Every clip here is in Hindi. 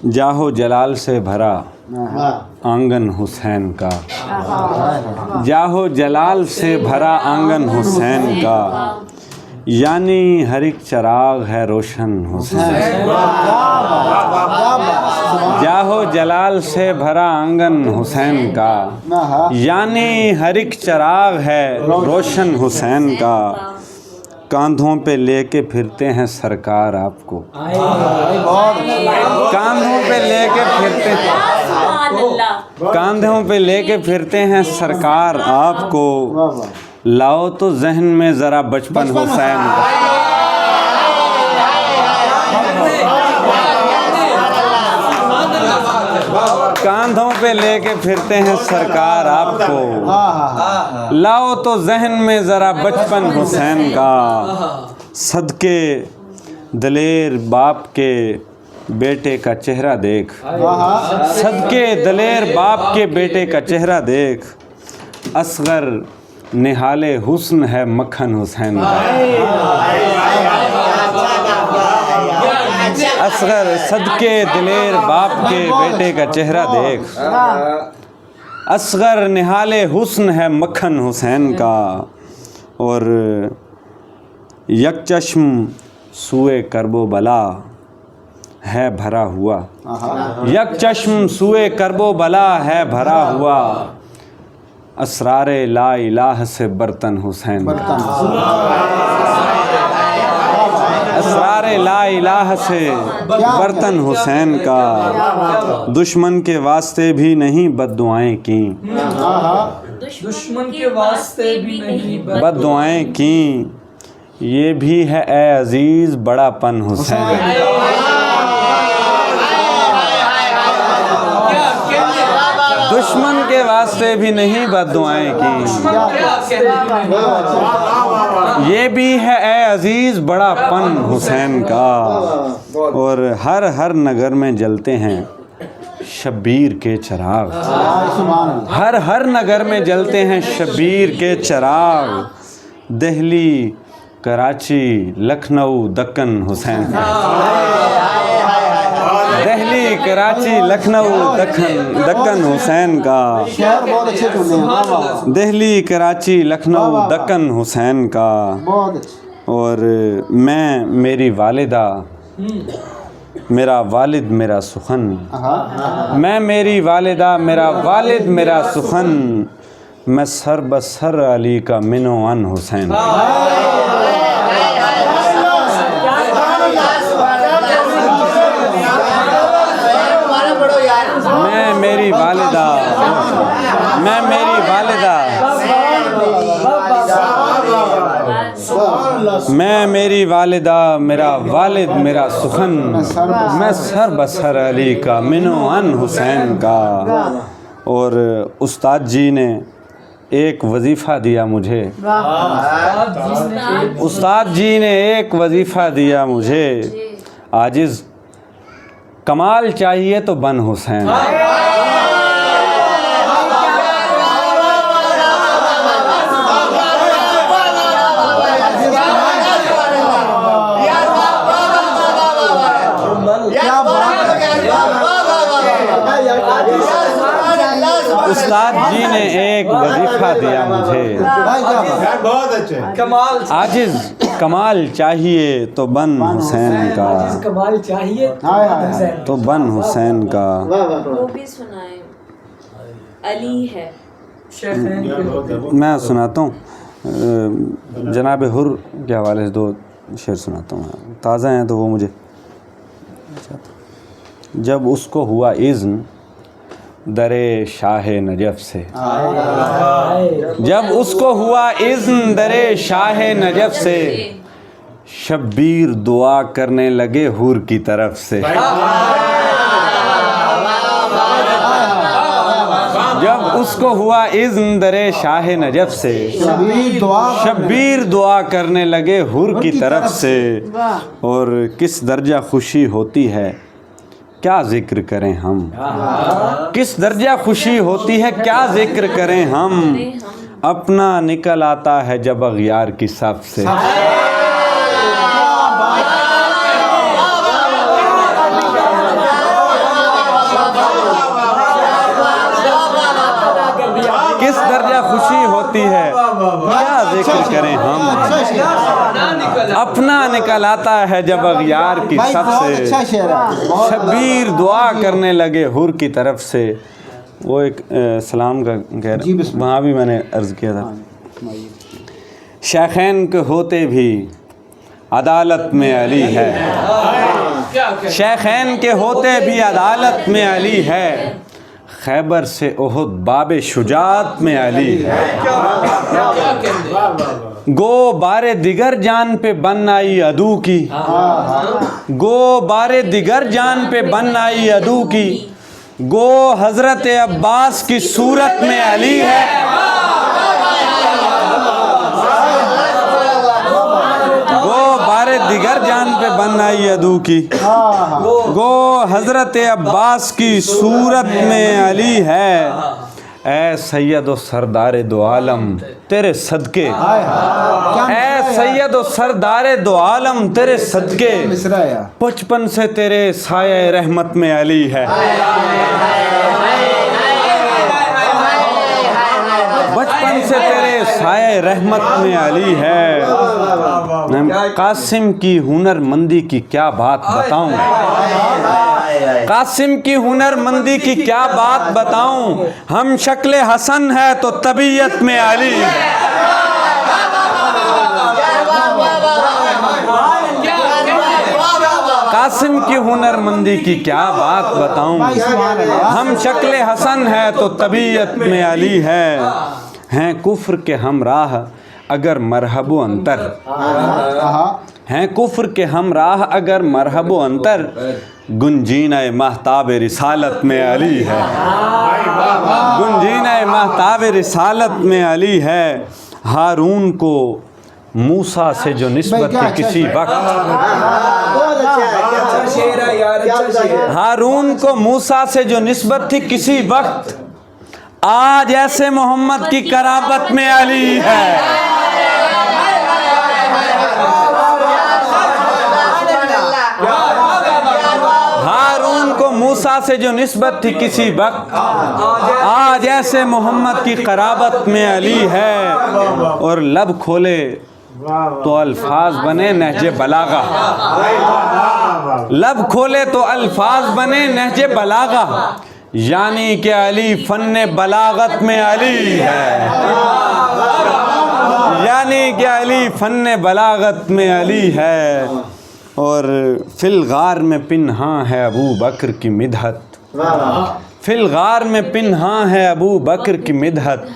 जाहो जलाल से भरा आंगन हुसैन का, जाहो जलाल से भरा आंगन हुसैन का, यानी हर एक चिराग है रोशन हुसैन। जाहो जलाल से भरा आंगन हुसैन का, यानी हर एक चिराग है रोशन हुसैन का। कांधों पे लेके फिरते हैं सरकार आपको, कांधों पे लेके फिरते हैं, कांधों पे लेके फिरते हैं सरकार आपको। लाओ तो जहन में ज़रा बचपन हुसैन का। कांधों पे लेके फिरते हैं सरकार आपको, लाओ तो जहन में ज़रा बचपन हुसैन का। सदके दलेर बाप के बेटे का चेहरा देख, सदके दलेर बाप के बेटे का चेहरा देख, असगर निहाले हुस्न है मक्खन हुसैन का। असगर सदके दिलेर बाप के बेटे का चेहरा देख, असगर निहाले हुस्न है मक्खन हुसैन का। और यकचश्म सूए करबो बला है भरा हुआ, यकचश्म सूए करबो बला है भरा हुआ, असरारे ला इलाह से बर्तन हुसैन का। असरारे ला इलाह से बर्तन हुसैन का। दुश्मन के वास्ते भी नहीं बद्दुआएं की, दुश्मन के वास्ते भी नहीं बद्दुआएं की, ये भी है ए अजीज बड़ापन हुसैन। दुश्मन के वास्ते भी नहीं बद्दुआएं की, ये भी है ए अजीज बड़ापन हुसैन का। और हर हर नगर में जलते हैं शब्बीर के चिराग, हर हर नगर में जलते हैं शब्बीर के चिराग। दिल्ली कराची लखनऊ दक्कन हुसैन का। दिल्ली कराची लखनऊ दक्कन हुसैन का। दिल्ली कराची लखनऊ दक्कन हुसैन का। और मैं मेरी वालिदा मेरा वालिद मेरा सुखन, मैं मेरी वालिदा मेरा वालिद मेरा सुखन, मैं सर बसर अली का मिनोअन हुसैन। मैं मेरी वालिदा मैं मेरी वालिदा मेरा वालिद मेरा सुखन, मैं सर बसर अली का मिनोअन हुसैन का। और उस्ताद जी ने एक वजीफ़ा दिया मुझे, उस्ताद जी ने एक वजीफ़ा दिया मुझे, आजिज़ कमाल चाहिए तो बन हुसैन। उस्ताद जी ने एक वजीफ़ा दिया मुझे, बहुत अच्छे कमाल आजिज़ कमाल चाहिए तो बन हुसैन का, कमाल चाहिए तो बन हुसैन का। वो भी सुनाए, अली है। मैं सुनाता हूँ, जनाब हुर के हवाले से दो शेर सुनाता हूँ, ताज़ा हैं तो वो मुझे। जब उसको हुआ इज़्न दरे शाह नजफ़ से, जब उसको हुआ इज़्न दरे शाह नजफ़ से, शब्बीर दुआ करने लगे हूर की तरफ से। जब उसको हुआ इज़्न दरे शाह नजफ़ से, शब्बीर दुआ करने लगे हूर की तरफ से। और किस दर्जा खुशी होती है क्या ज़िक्र करें हम, किस दर्जा खुशी होती है क्या ज़िक्र करें हम, अपना निकल आता है जब अग़यार की सफ़ से। जिक्र करें हम। अपना निकल आता है जब अगयार की सफ से, शबीर दुआ करने लगे हुर की तरफ से। वो एक सलाम का कह रहा, वहाँ भी मैंने अर्ज़ किया था। शेखैन के होते भी अदालत में अली है, शेखैन के होते भी अदालत में अली है, खैबर से ओहद बाबे शुजात में अली है। गो बारे दिगर जान पे बन आई अदू की, गो बारे दिगर जान पे बन आई अदू की, गो हजरत अब्बास की सूरत में अली है। दिगर जान पे बन आई अदू की, गो हजरत अब्बास की सूरत में अली है। ऐ सैयद व सरदार दो आलम तेरे सदके, ऐ सैयद व सरदार दो आलम तेरे सदके, बचपन से तेरे साये रहमत में अली है। बचपन से तेरे साये रहमत में अली है। कासिम की हुनरमंदी की क्या बात बताऊं, कासिम की हुनरमंदी की क्या बात बताऊं, हम शक्ल हसन है तो तबीयत में अली है। कासिम की हुनरमंदी की क्या बात बताऊं, हम शक्ल हसन है तो तबीयत में अली है। हैं कुफ्र के हमराह अगर मरहबो अंतर, हैं कुफ्र के हमराह अगर मरहबो अंतर, गुंजीना महताब रिसालत में अली है। गुंजीना महताब रिसालत में अली है। हारून को मूसा से जो निस्बत थी किसी वक्त, हारून को मूसा से जो निस्बत थी किसी वक्त, आज ऐसे मोहम्मद की कराबत में अली है। हारून को मूसा से जो निस्बत थी किसी वक्त, आज ऐसे मोहम्मद की कराबत में अली है। और लब खोले तो अल्फाज बने नहजे बलागा, लब खोले तो अल्फाज बने नहजे बलागा, यानी कि अली फन्ने बलागत में अली है, यानी कि अली फन्ने बलागत में अली है। और फिल गार में पिन्हा है अबू बकर की मिदहत, फिल गार में पिन्हा है अबू बकर की मिदहत,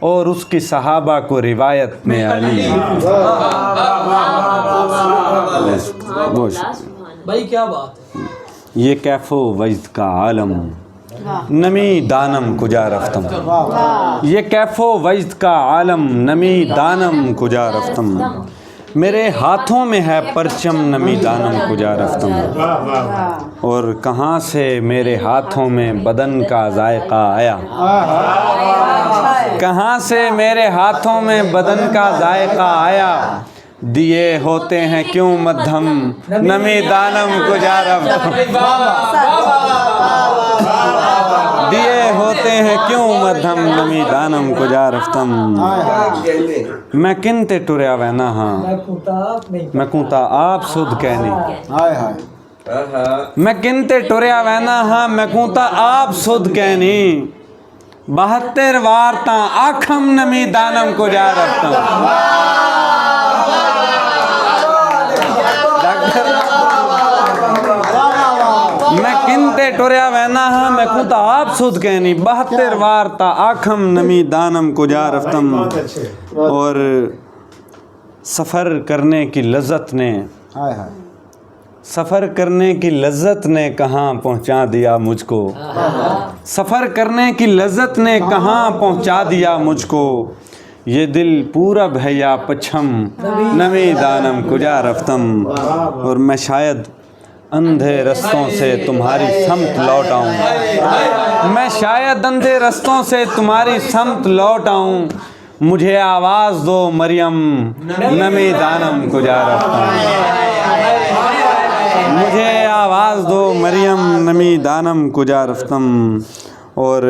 और उसकी सहाबा को रिवायत में अली। भाई क्या बात है। ये कैफो वजद का आलम नमी दानम कुजा रफ्तम, ये कैफो वजद का आलम नमी दानम कुजा रफ्तम, मेरे हाथों में है परचम नमी दानम कुजा रफ्तम। और कहाँ से मेरे हाथों में बदन का जायका आया, कहाँ से मेरे हाथों में बदन का जायका आया, दिए होते हैं क्यों मध्यम नमी दानम कुजा रफ्तम, दिए होते हैं क्यों मध्यम नमी दानम कुजा रफ्तम। मैं किनते टुरया वैना हाँ, मैं कूता आप सुध कहनी, मैं किनते टुरया वैना हाँ, मैं कूता आप सुध कहनी, 72 वारता आखम नमी दानम कुजा रफ्तम। मैं किनते टुरया वैना हाँ, मैं कूता आप सुध कहनी, 72 वारता आखम नमी दानम कुजा रफ्तम। और सफ़र करने की लज्जत ने, सफ़र करने की लज्जत ने कहाँ पहुँचा दिया मुझको, सफ़र करने की लज्जत ने कहाँ पहुँचा दिया मुझको, ये दिल पूरब है या पश्चिम नमी दानम कुजा रफ्तम। और मैं शायद अंधे रस्तों से तुम्हारी समत लौट आऊँ, मैं शायद अंधे रस्तों से तुम्हारी समत लौट आऊँ, मुझे आवाज़ दो मरियम नमी दानम कुजा रफ्तम, मुझे आवाज़ दो मरियम नमी दानम कुजा रफ्तम। और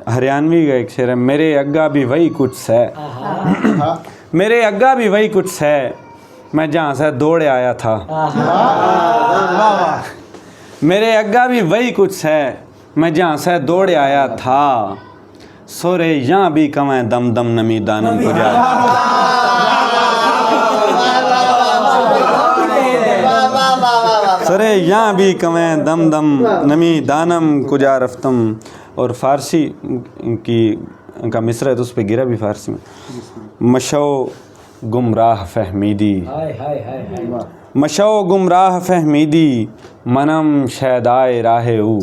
हरियाणवी का एक शेर है, मेरे अग्गा भी वही कुछ है, मेरे अग्गा भी वही कुछ है, मैं जहाँ से दौड़ आया था। मेरे अग्गा भी वही कुछ है, मैं जहाँ से दौड़ आया था। सोरे यहाँ भी कमें दम दम नमी दानम को जा। सरे यहाँ भी कमें दम दम नमी दानम कुजा रफ्तम। और फ़ारसी का मिसरा है तो उस पर गिरा भी फ़ारसी में। मशो गुमराह फहमीदी, मशो गुमराह फहमीदी, मनम शैदाए राहे ऊ।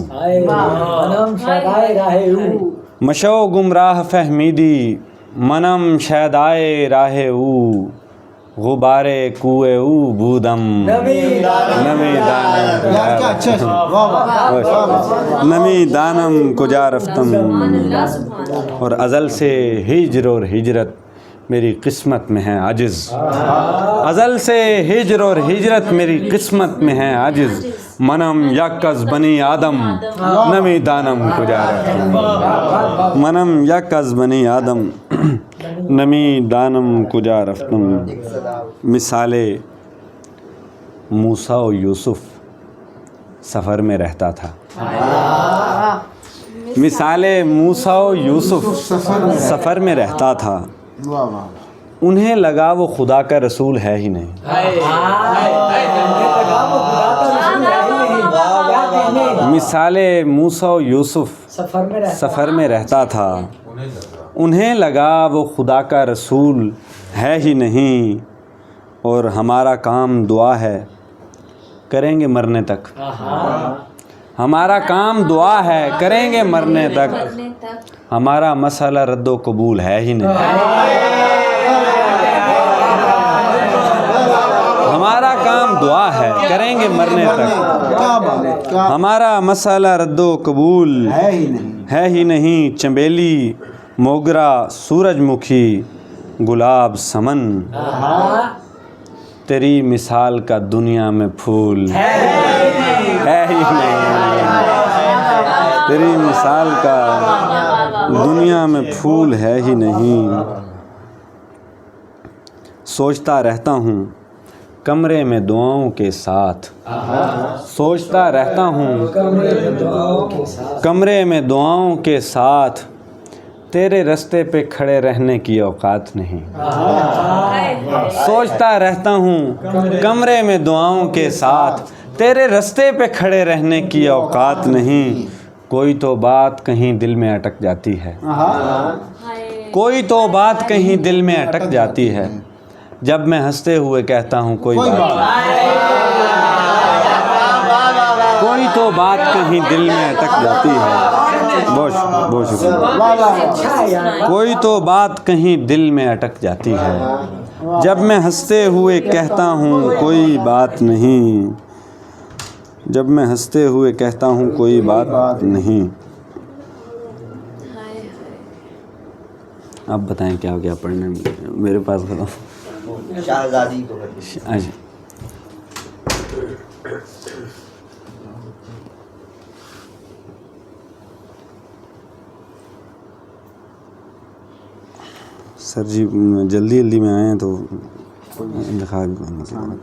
मशो गुमराह फहमीदी, मनम शैदाए राहे ऊ। गुबारे कुए ऊ बूदम नमी दानम कुजा रफ्तम। और अज़ल से हिज्र और हिजरत मेरी किस्मत में है आजिज़। अज़ल से हिज्र और हिजरत मेरी किस्मत में है आजिज़। मनम यकज़ बनी आदम नमी दानम कुजा रफ्तम। मनम यकज़ बनी आदम नमी दानम कुजा रफ्तम। मिसाले मूसा और यूसुफ सफ़र में रहता था। मिसाले मूसा और यूसुफ सफ़र में रहता था। उन्हें लगा वो खुदा का रसूल है ही नहीं। मिसाले मूसा और यूसुफ सफ़र में रहता था। उन्हें लगा वो खुदा का रसूल है ही नहीं। और हमारा काम दुआ है, करेंगे मरने तक। हमारा काम दुआ है, करेंगे मरने तक। हमारा मसला रद्दो कबूल है ही नहीं। हमारा काम दुआ है, करेंगे मरने तक। हमारा मसला रद्दो कबूल है ही नहीं। चंबेली मोगरा सूरजमुखी गुलाब समन, तेरी मिसाल का दुनिया में फूल है ही नहीं। तेरी मिसाल का दुनिया में फूल है ही नहीं। सोचता रहता हूँ कमरे में दुआओं के साथ। सोचता रहता हूँ कमरे में दुआओं के साथ। तेरे रास्ते पे खड़े रहने की औकात नहीं। सोचता रहता हूँ कमरे में दुआओं के साथ। तेरे रास्ते पे खड़े रहने की औकात नहीं। कोई तो बात कहीं दिल में अटक जाती है। कोई तो बात कहीं दिल में अटक जाती है। जब मैं हंसते हुए कहता हूँ कोई तो बात कहीं दिल में अटक जाती है। बहुत शुक्रिया। कोई तो बात कहीं दिल में अटक जाती है। जब मैं हंसते हुए कहता हूँ कोई बात नहीं। जब मैं हंसते हुए कहता हूँ कोई बात नहीं। अब बताएं क्या हो गया पढ़ने में? मेरे पास बताओ। शाहज़ादी को अच्छा, सर जी जल्दी जल्दी में आए हैं तो दिखा भी करना चाहिए।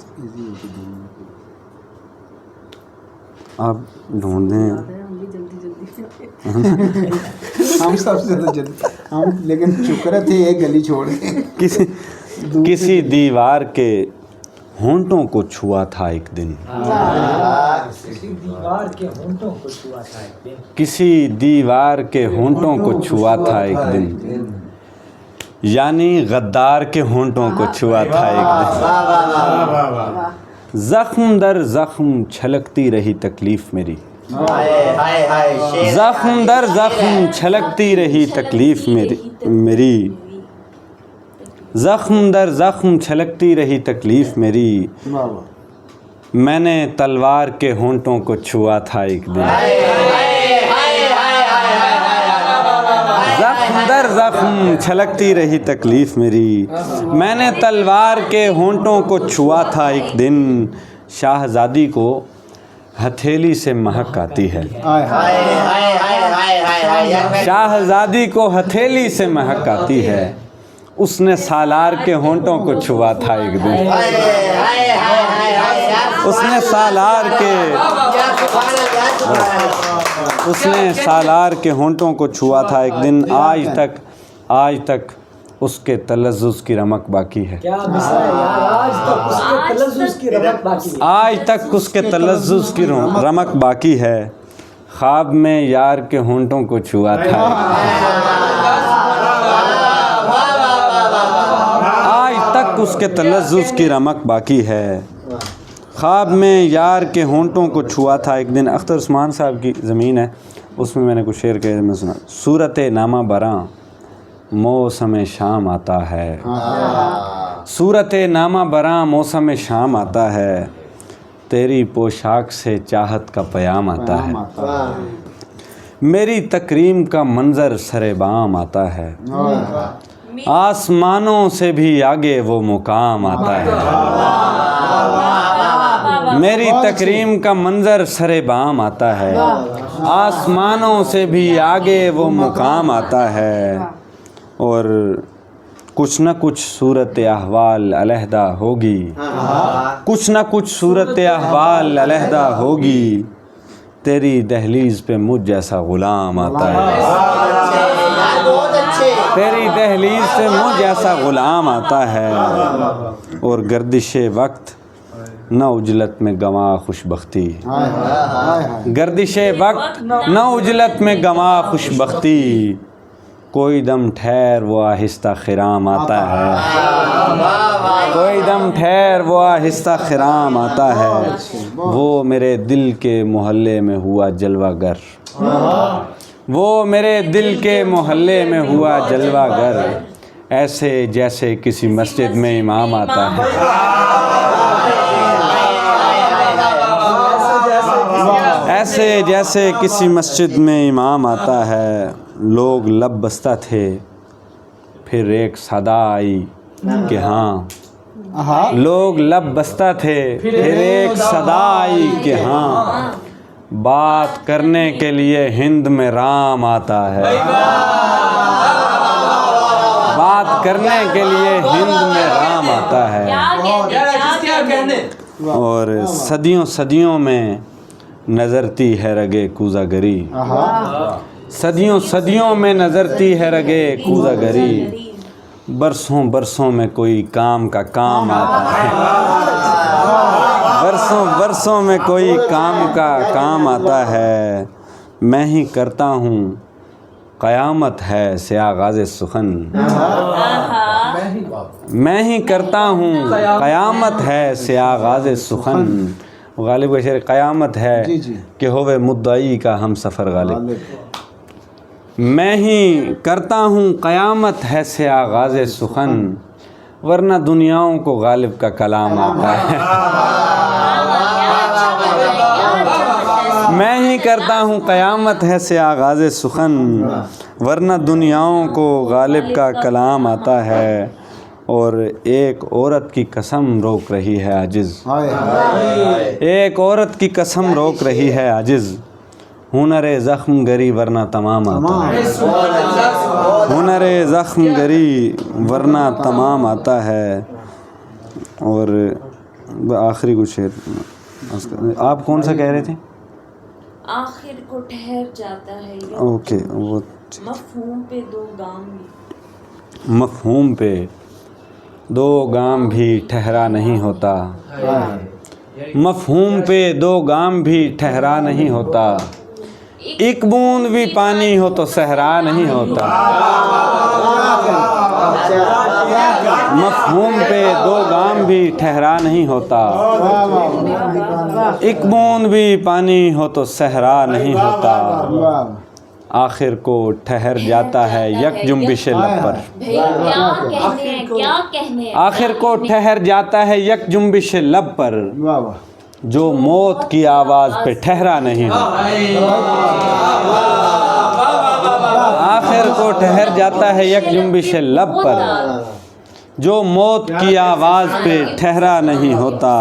आप ढूंढ दें। हम सबसे ज़्यादा जल्दी हम, लेकिन शुक्र थे एक गली छोड़ किसी दीवार के होंठों को छुआ था एक दिन। किसी दीवार के होंठों को छुआ था एक दिन। किसी दीवार के होंठों को छुआ था एक दिन। यानी गद्दार के होंठों को छुआ था एक दिन। जख्म दर जख्म छलकती रही तकलीफ मेरी। जख्म दर जख्म छलकती रही तकलीफ मेरी। जख्म दर जख्म छलकती रही तकलीफ मेरी। मैंने तलवार के होंठों को छुआ था एक दिन। जख्म दर जख्म छलकती रही तकलीफ मेरी। मैंने तलवार के होंठों को छुआ था एक दिन। शाहज़ादी को हथेली से महक आती है। शाहज़ादी को हथेली से महक आती है। उसने सालार के होंठों को छुआ था एक दिन। उसने सालार के होंठों को छुआ था एक दिन। आज तक उसके तलज़्ज़ुज़ की रमक बाकी है। क्या मिसरा है यार, आज तक उसके तलज़्ज़ुज़ की रमक बाकी है। आज तक उसके तलज़्ज़ुज़ की रमक बाकी है। ख्वाब में यार के होंठों को छुआ था। आज तक उसके तलज़्ज़ुज़ की रमक बाकी है। ख्वाब में यार के होंठों को छुआ था एक दिन। अख्तर उस्मान साहब की ज़मीन है, उसमें मैंने कुछ शेर कहे, मैं सुना। सूरत नामा बरां मौसम शाम आता है। सूरत नामा बरां मौसम शाम आता है। तेरी पोशाक से चाहत का प्याम आता है। मेरी तकरीम का मंज़र सरे बाम आता है। आसमानों से भी आगे वो मुकाम आता है। मेरी तकरीम का मंज़र सरे बाम आता है। आसमानों से भी आगे वो मुकाम आता है। और कुछ न कुछ सूरत अहवाल अलहदा होगी। कुछ न कुछ सूरत अहवाल अलहदा होगी। तेरी दहलीज़ पे मुझ जैसा ग़ुलाम आता है। तेरी दहलीज़ पे मुझ जैसा ग़ुलाम आता है। और गर्दिश वक्त न उजलत में गंवा खुशबख्ती। गर्दिश वक्त न उजलत में गंवा खुशबख्ती। कोई दम ठहर वो आहिस्ता खिराम आता है। कोई दम ठहर वो आहिस्ता खिराम आता है। वो मेरे दिल के मोहल्ले में हुआ जलवागर। वो मेरे दिल के मोहल्ले में हुआ जलवागर। ऐसे जैसे किसी मस्जिद में इमाम आता है। ऐसे जैसे किसी मस्जिद में इमाम आता है। लोग लब बस्ता थे, फिर एक सदा आई कि हाँ। लोग लब बस्ता थे, फिर एक सदा आई कि हाँ। बात करने के लिए हिंद में राम आता है। बात करने के लिए हिंद में राम आता है। और सदियों सदियों में नज़रती है रगे कूज़ागरी। सदियों सदियों में नज़रती है रगे कूज़ागरी। बरसों बरसों में कोई काम का काम आता है। बरसों बरसों में कोई काम का काम आता है। मैं ही करता हूँ क़यामत है से आगाज़ सुखन। मैं ही करता हूँ क़यामत है से आगाज़ सुखन। गालिब का शेर क़यामत है कि होवे मुद्दई का हम सफ़र गालिब। मैं ही करता हूँ क़यामत है से आगाज़ सुखन। वरना दुनियाओं को गालिब का कलाम आता है। मैं ही करता हूँ क़यामत है से आगाज़ सुखन। वरना दुनियाओं को गालिब का कलाम आता है। और एक औरत की कसम रोक रही है आजिज़। एक औरत की कसम रोक रही है आजिज़। हुनरे ज़ख्म गरी वरना तमाम आता है। हुनरे ज़ख्म गरी वरना तमाम आता है। और आखिरी कुछ शेर आप कौन सा कह रहे थे? आखिर को ठहर जाता है। ओके, वो मफ़हूम पे दो गाम भी। मफ़हूम पे दो गाम भी ठहरा नहीं होता। मफ़हूम पे दो गाम भी ठहरा नहीं होता। एक बूंद भी पानी हो तो सहरा नहीं होता। मफ़हूम पे दो गाम भी ठहरा नहीं होता। एक बूंद भी पानी हो तो सहरा नहीं होता। आखिर को ठहर जाता है यक जुम्बिश लब पर। क्या कहने आखिर को ठहर जाता है यक जुम्बिश लब पर। जो मौत की आवाज़ पे ठहरा नहीं होता। आखिर को ठहर जाता है यक जुम्बिश लब पर। जो मौत की आवाज़ पे ठहरा नहीं होता।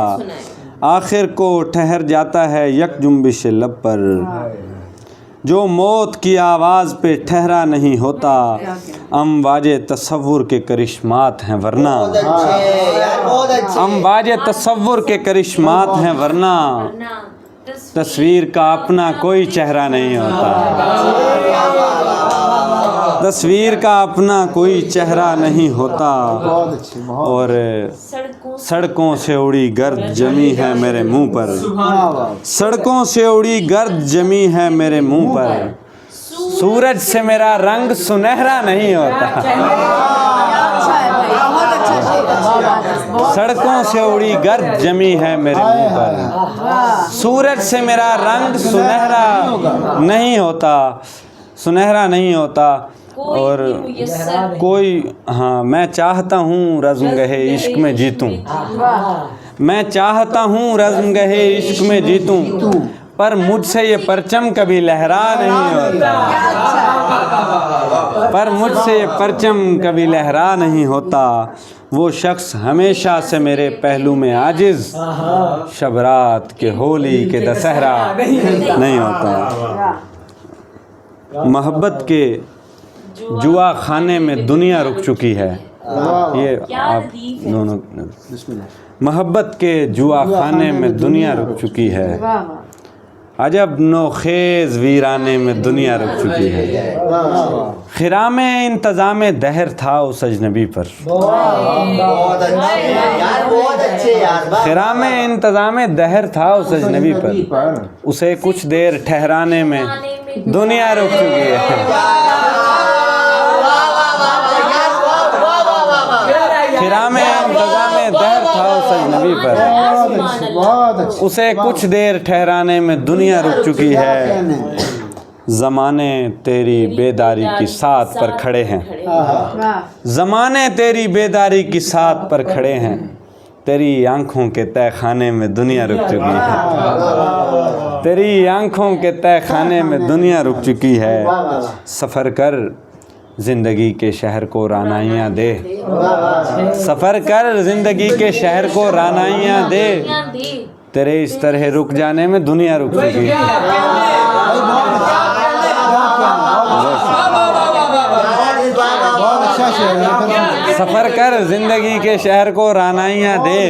आखिर को ठहर जाता है यक जुम्बिश लब पर। जो मौत की आवाज़ पे ठहरा नहीं होता, अमवाजे तसव्वुर के करिश्मात हैं वरना, बहुत अच्छे यार, बहुत अच्छे। अमवाजे तसव्वुर के करिश्मात हैं वरना, तस्वीर का अपना कोई चेहरा नहीं होता, तस्वीर का अपना कोई चेहरा नहीं होता। बहुत अच्छे, बहुत और सड़कों से उड़ी गर्द जमी है मेरे मुंह पर, सड़कों से उड़ी गर्द जमी है मेरे मुंह पर, सूरज से मेरा रंग सुनहरा नहीं होता, सड़कों से उड़ी गर्द जमी है मेरे मुंह पर, सूरज से मेरा रंग सुनहरा नहीं होता, सुनहरा नहीं होता। और कोई, हाँ, मैं चाहता हूँ रज़्म गहे इश्क में जीतूँ, मैं चाहता हूँ रज़्म गहे इश्क में जीतूँ, पर मुझसे ये परचम कभी लहरा नहीं होता, पर मुझसे ये परचम कभी लहरा नहीं होता। वो शख्स हमेशा से मेरे पहलू में आजिज़, शब रात के होली के दशहरा नहीं होता। मोहब्बत के जुआ खाने में दुनिया रुक चुकी है, ये आप दोनों, मोहब्बत के जुआ खाने में दुनिया रुक चुकी है, अजब नोखेज वीराने में दुनिया रुक चुकी है, खिराम इंतज़ाम दहर था उस अजनबी पर, बहुत अच्छे यार, बहुत अच्छे यार। खिराम इंतज़ाम दहर था उस अजनबी पर, उसे कुछ देर ठहराने में दुनिया रुक चुकी है, खिराम इंतज़ाम दहर था उस अजनबी पर, बहुत अच्छे। उसे कुछ देर ठहराने में दुनिया रुक चुकी है। ज़माने तेरी बेदारी की साथ पर खड़े हैं, ज़माने तेरी बेदारी की साथ पर खड़े हैं, तेरी आंखों के तय खाने में दुनिया रुक चुकी है, तेरी आंखों के तय खाने में दुनिया रुक चुकी है। सफ़र कर ज़िंदगी के शहर को रानाइयाँ दे, सफ़र कर ज़िंदगी के शहर को रानाइयाँ दे, तेरे इस तरह रुक जाने में दुनिया रुक चुकी है। सफ़र कर ज़िंदगी के शहर को रानाइयाँ दे,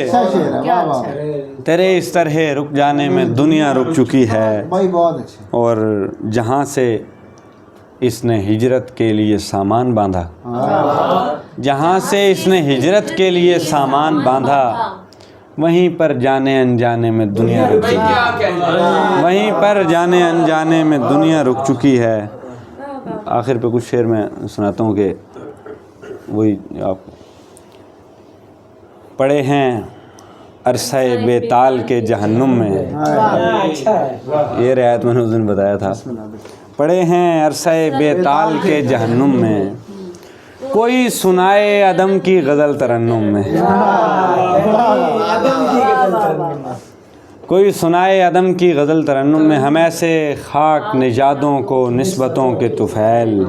तेरे इस तरह रुक जाने में दुनिया रुक चुकी है। बहुत अच्छे। और जहाँ से इसने हिजरत के लिए सामान बांधा, जहाँ से इसने हिजरत के लिए सामान बांधा, वहीं पर जाने अनजाने में दुनिया रुक चुकी है, वहीं पर जाने अनजाने में दुनिया रुक चुकी है। आखिर पे कुछ शेर मैं सुनाता हूँ कि वही आप पड़े हैं अरसे बेताल के जहन्नुम में, ये रियायत मैंने उस दिन बताया था, पड़े हैं अरसे बेताल के जहन्नुम में, कोई सुनाए अदम की गज़ल तरन्नुम में, कोई सुनाए अदम की गज़ल तरन्नुम में, हम ऐसे खाक निजादों को निस्बतों के तुफ़ैल,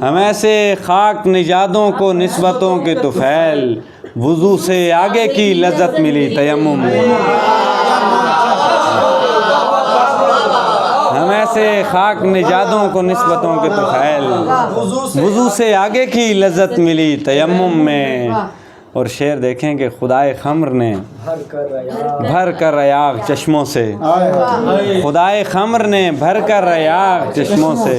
हम ऐसे खाक निजादों को निस्बतों के तुफ़ैल, वुज़ू से आगे की लज़्ज़त मिली तयम्मुम में, हम ऐसे खाक निजादों को निस्बतों के तुफ़ैल, वुज़ू से आगे की लज़्ज़त मिली तयम्मुम में। और शेर देखें कि खुदाए खम्र ने भर कर रयाग चश्मों से, खुदाए खम्र ने भर कर रयाग चश्मों से,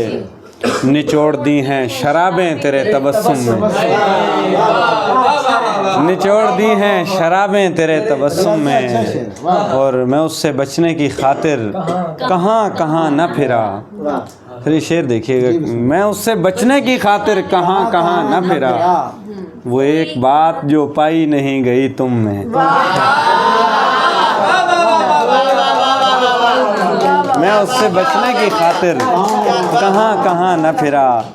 निचोड़ दी हैं शराबें तेरे तबस्सुम में, निचोड़ दी हैं शराबें तेरे तबस्सुम में। और मैं उससे बचने की खातिर कहाँ कहाँ न फिरा, फिर शेर देखिएगा, मैं उससे बचने की खातिर कहाँ कहाँ न फिरा, वो एक बात जो पाई नहीं गई तुम में, मैं उससे बचने की खातिर कहाँ कहाँ न फिरा,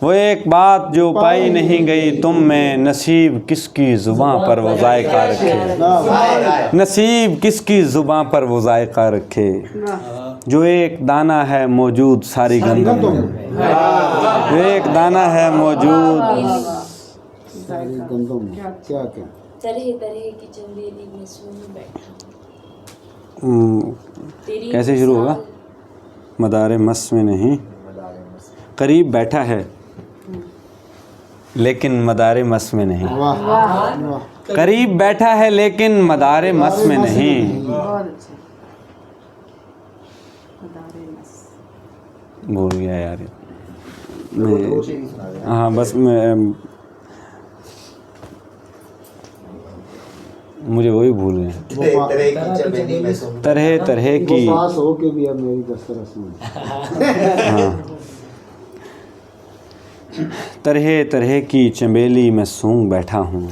वो एक बात जो पाई नहीं गई तुम में, नसीब किसकी ज़ुबां पर वो ज़ायक़ा रखे, नसीब किसकी ज़ुबां पर वो ज़ायक़ा रखे, जो एक दाना है मौजूद सारी गंदम में, जो एक दाना है मौजूद सारी गंदम में, क्या क्या तरह तरह की चंदेली में सोने बैठा, कैसे शुरू होगा? मदार मस में नहीं, करीब बैठा है लेकिन मदार मस में नहीं। वाह वाह करीब बैठा है लेकिन मदार मस में नहीं। बहुत अच्छे। मदारे मस। भूल गया यार मैं। हाँ बस मैं, मुझे वही भूल गए। तरह तरह की, वो पास हो के भी अब मेरी दस्तरस में। हाँ, तरह तरह की चंबेली में सूंघ बैठा हूँ।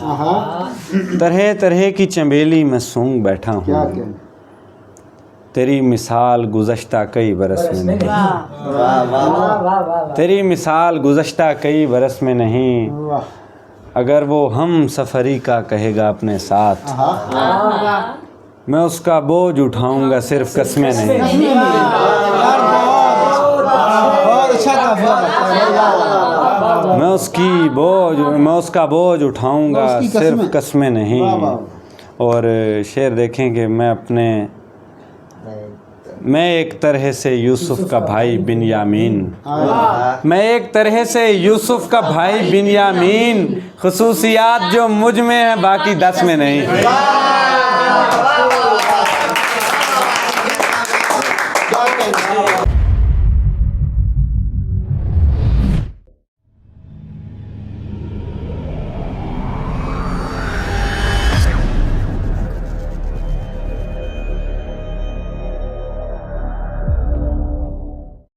तरह तरह की चंबेली में सूंघ बैठा क्या हूँ। क्या तेरी मिसाल गुज़श्ता कई बरस में नहीं। वाह वाह वाह। तेरी मिसाल गुज़श्ता कई बरस में नहीं। वाह अगर वो हम सफ़री का कहेगा अपने साथ, मैं उसका बोझ उठाऊंगा सिर्फ कस्में नहीं। बहुत अच्छा काफिला लगता है। मैं उसका बोझ उठाऊंगा उसकी कस्में। सिर्फ कस्में नहीं। वाह, वाह। और शेर देखें कि मैं एक तरह से यूसुफ का भाई बिन्यामीन, मैं एक तरह से यूसुफ का भाई बिन्यामीन, खुसूसियात जो मुझ में है बाकी 10 में नहीं।